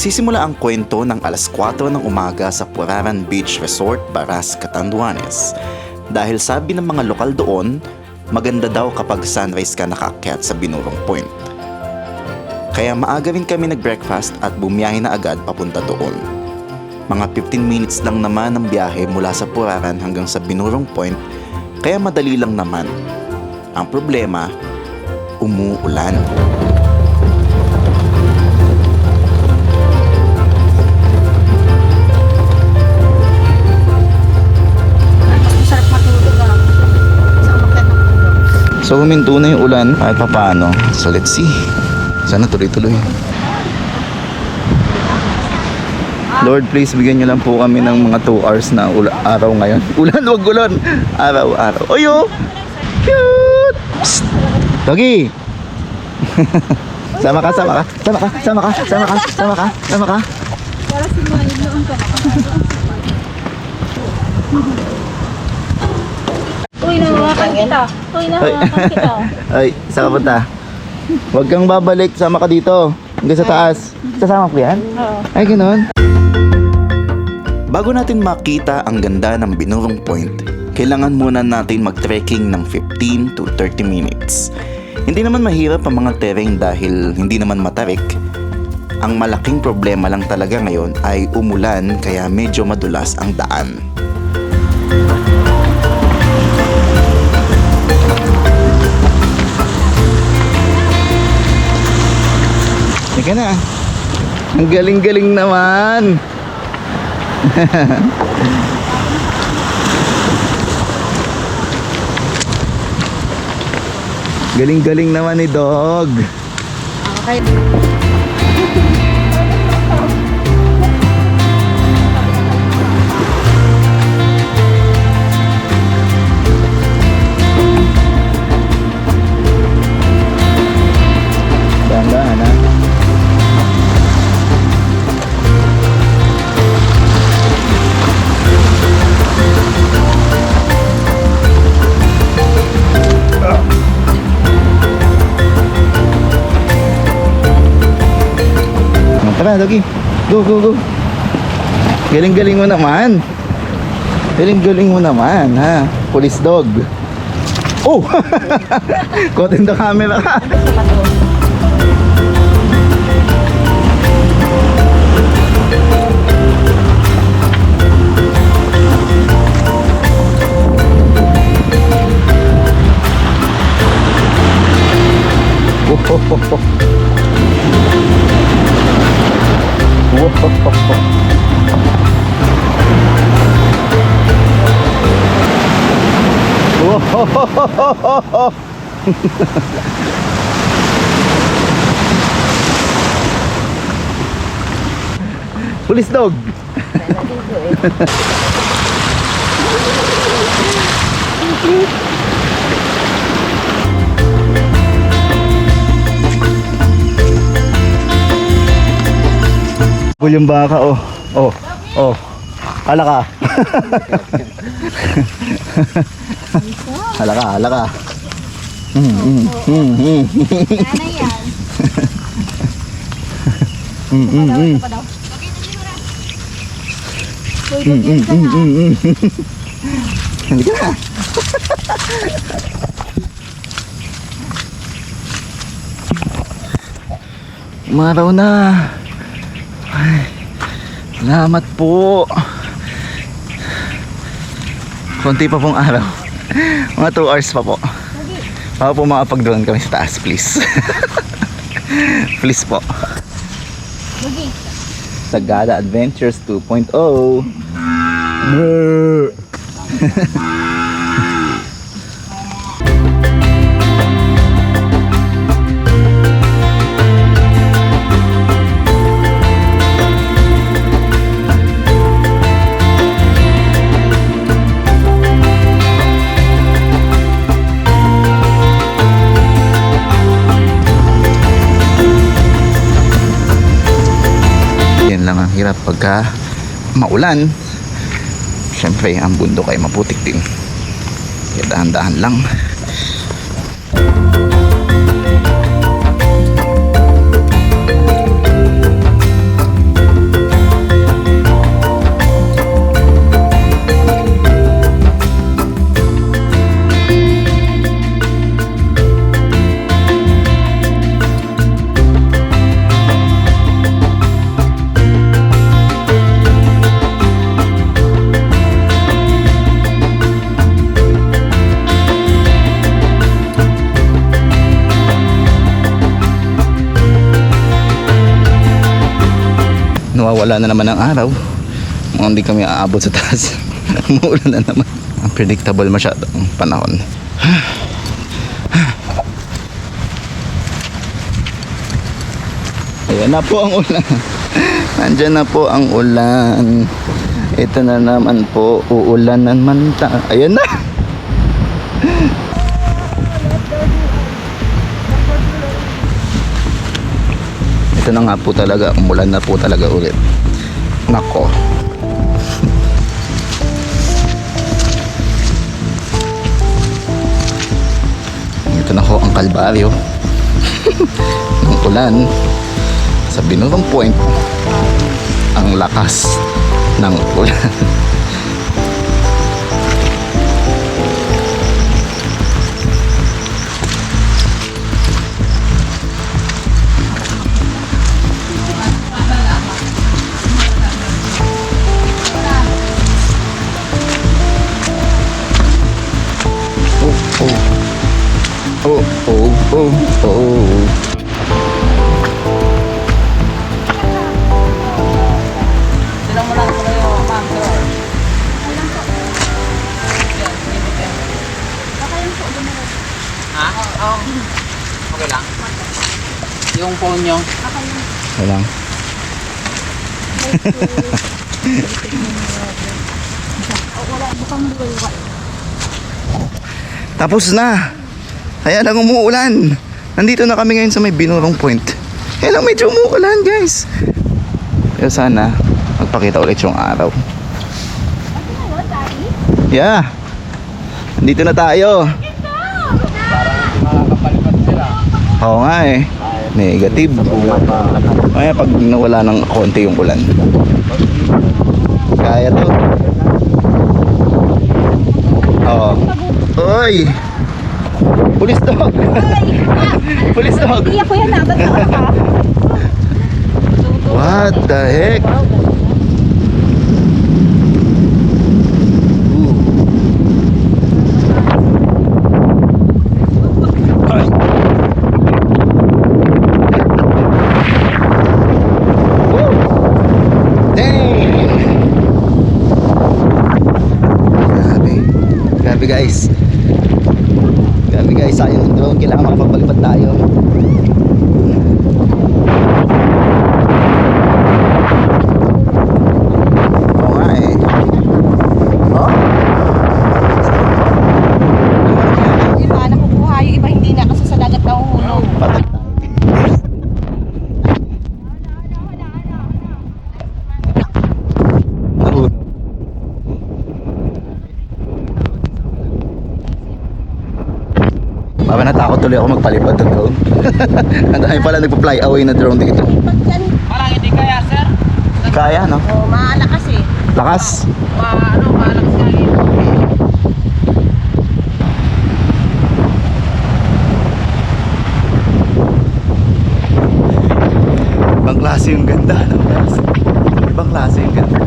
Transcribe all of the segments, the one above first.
Nagsisimula ang kwento ng alas 4 ng umaga sa Puraran Beach Resort, Baras, Catanduanes. Dahil sabi ng mga lokal doon, maganda daw kapag sunrise ka nakaakyat sa Binurong Point. Kaya maaga rin kami nag-breakfast at bumiyahe na agad papunta doon. Mga 15 minutes lang naman ang biyahe mula sa Puraran hanggang sa Binurong Point, kaya madali lang naman. Ang problema, umuulan. So huminto na yung ulan kahit papaano. So let's see. Sana tuloy-tuloy. Lord, please bigyan niyo lang po kami ng mga 2 hours na araw ngayon. Ulan, wag ulan. Araw-araw. Oyo! Cute! Psst! Doggy! Sama ka. Para sinuwain noon ka. Uy, nawakan kita. Ay, saan ka punta? Huwag kang babalik, sama ka dito. Hanggang sa taas. Sasama ko yan? Oo. Ay, ganoon. Bago natin makita ang ganda ng Binurong Point, kailangan muna natin mag-trekking ng 15 to 30 minutes. Hindi naman mahirap ang mga terrain dahil hindi naman matarik. Ang malaking problema lang talaga ngayon ay umulan kaya medyo madulas ang daan. Teka na. Ang galing-galing naman. Galing-galing naman ni Dog. Okay. Dahan-dahan ha. Tara, Doggy. Go. Galing-galing mo naman. Galing-galing mo naman, ha? Police dog. Oh! Caught in the camera ka. Police dog. Yung baka, oh. Hala ka. Hala ka. Halika na. Umaraw na. Ay, salamat po. Konti pa pong araw. Mga 2 hours pa po. Baka po makapag-drone kami sa taas, please. Please po. Sagada Adventures 2.0. Yan lang ang hirap pagka maulan. Siyempre ang bundok ay maputik din, kaya dahan-dahan lang. mawala na naman ang araw. Mukhang hindi kami aabot sa taas. Umuulan na naman. Unpredictable masyado ang panahon. Ayan na po ang ulan. Nandyan na po ang ulan. Ito na naman po, uulan naman Ayan na. Ito na nga po talaga, umulan na po talaga ulit. Nako. Ito na ho ang kalbaryo ng ulan sa Binurong Point. Ang lakas ng ulan. Oh. Silang mo lang po kayo, ma'am, sir. Ha? Okay lang. Yung phone nyo. Walang. Tapos na. Kaya lang umuulan. Nandito na kami ngayon sa may Binurong Point. Kaya lang medyo umuulan, guys. Pero sana magpakita ulit yung araw. Yeah. Nandito na tayo. Oo nga eh. Negative. Kaya pag nawala ng konti yung ulan. Kaya to. Oo. Oy! Pulis dog! Pulis dog! Hindi ako yan, nabat ako ka. What the heck? Ay. Woo! Dang! Grabe guys. Grabe guys, sayang yung drone. Kailangan makapagpalipad tayo. Oo nga eh. Oh? Iba, nakukuha yung iba, hindi na kasi sa dagat nahuhulog. Patay. Baba, natakot tuloy ako magpalipad ng drone. Ang dami pala nagpa-fly away na drone dito. Parang hindi kaya, sir. Kaya, no? Oh, malakas eh. Lakas. Malakas kaya. Ibang klase yung ganda. Ibang klase yung ganda.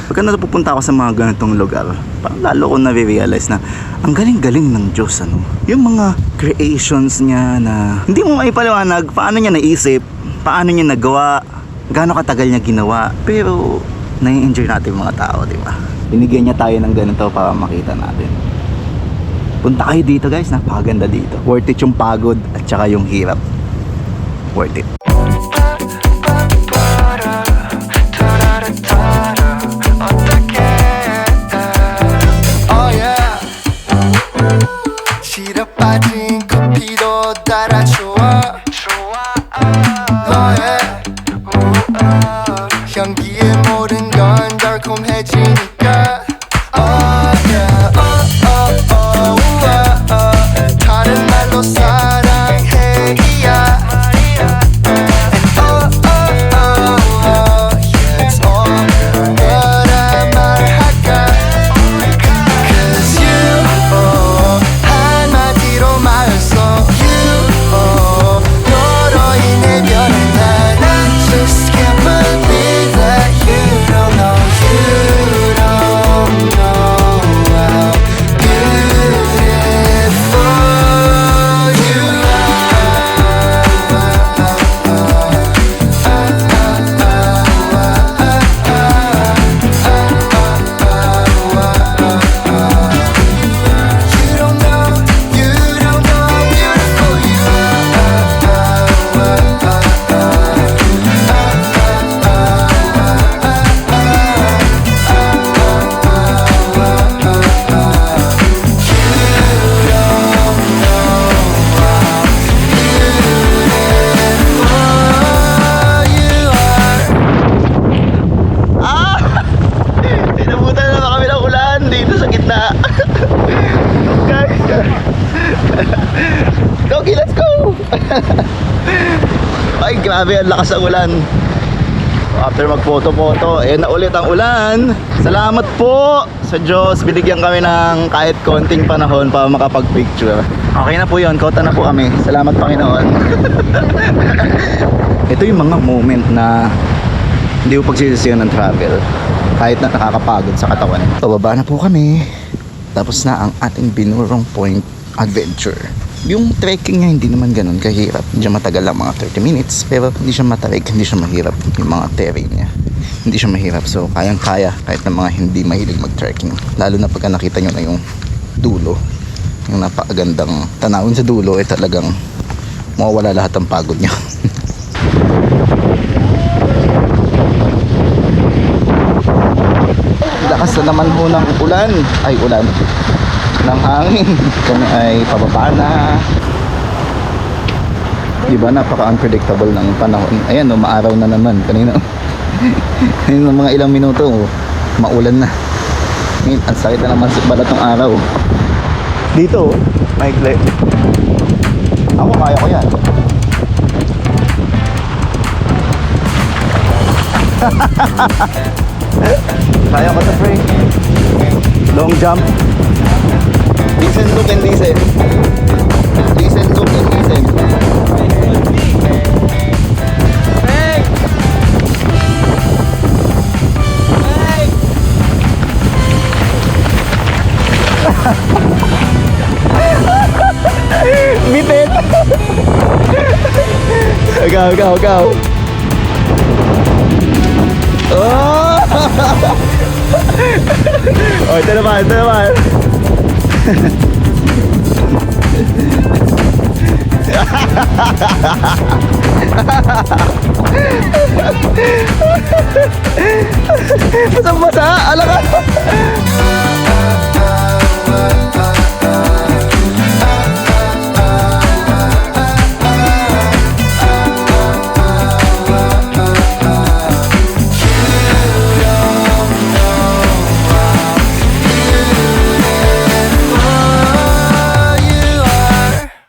Pagka napupunta ako sa mga ganitong lugar, parang lalo ko na-realize na ang galing-galing ng Diyos, ano? Yung mga creations niya na hindi mo maipaliwanag paano niya naisip, paano niya nagawa, gaano katagal niya ginawa, pero nai-enjoy natin yung mga tao, di ba? Binigyan niya tayo ng ganito para makita natin. Punta kayo dito guys, napakaganda dito. Worth it yung pagod at saka yung hirap. Worth it. 빠진 커피도 따라줘와 너의 향기에 모든 건 달콤해지니까 다른 말로 사랑해 Grabe, ang lakas ang ulan. After mag-photo-photo, na ulit ang ulan. Salamat po sa Diyos. Binigyan kami ng kahit konting panahon para makapag-picture. Okay na po yun. Kota na po kami. Salamat, Panginoon. Ito yung mga moment na hindi ko pagsisisiyan ng travel. Kahit na nakakapagod sa katawan. Pababa na po kami. Tapos na ang ating Binurong Point adventure. Yung trekking niya hindi naman ganun kahirap. Hindi siya matagal lang, mga 30 minutes. Pero hindi siya matarik, hindi siya mahirap. Yung mga terrain niya, hindi siya mahirap. So kayang-kaya kahit ng mga hindi mahilig mag-trekking. Lalo na pagka nakita nyo na yung dulo. Yung napakagandang tanawin sa dulo, talagang mawawala lahat ng pagod niya. Lakas na naman ho ng ulan. Ay, ulan ng hangin. Kami ay pababa na. Diba, napaka-unpredictable ng panahon. Ayan, maaraw na naman. Kanina mga ilang minuto, maulan na. Ngayon, ang sakit na naman sa balat ng araw. Dito, maikli. Ako, kaya ko yan. Kaya ko sa frame. Long jump. Listen, look, and listen. Listen, look, and listen. Hey! Hey! Bitin! Ikaw. Oh! Oh, ito naman. Basang-basa, alam ka?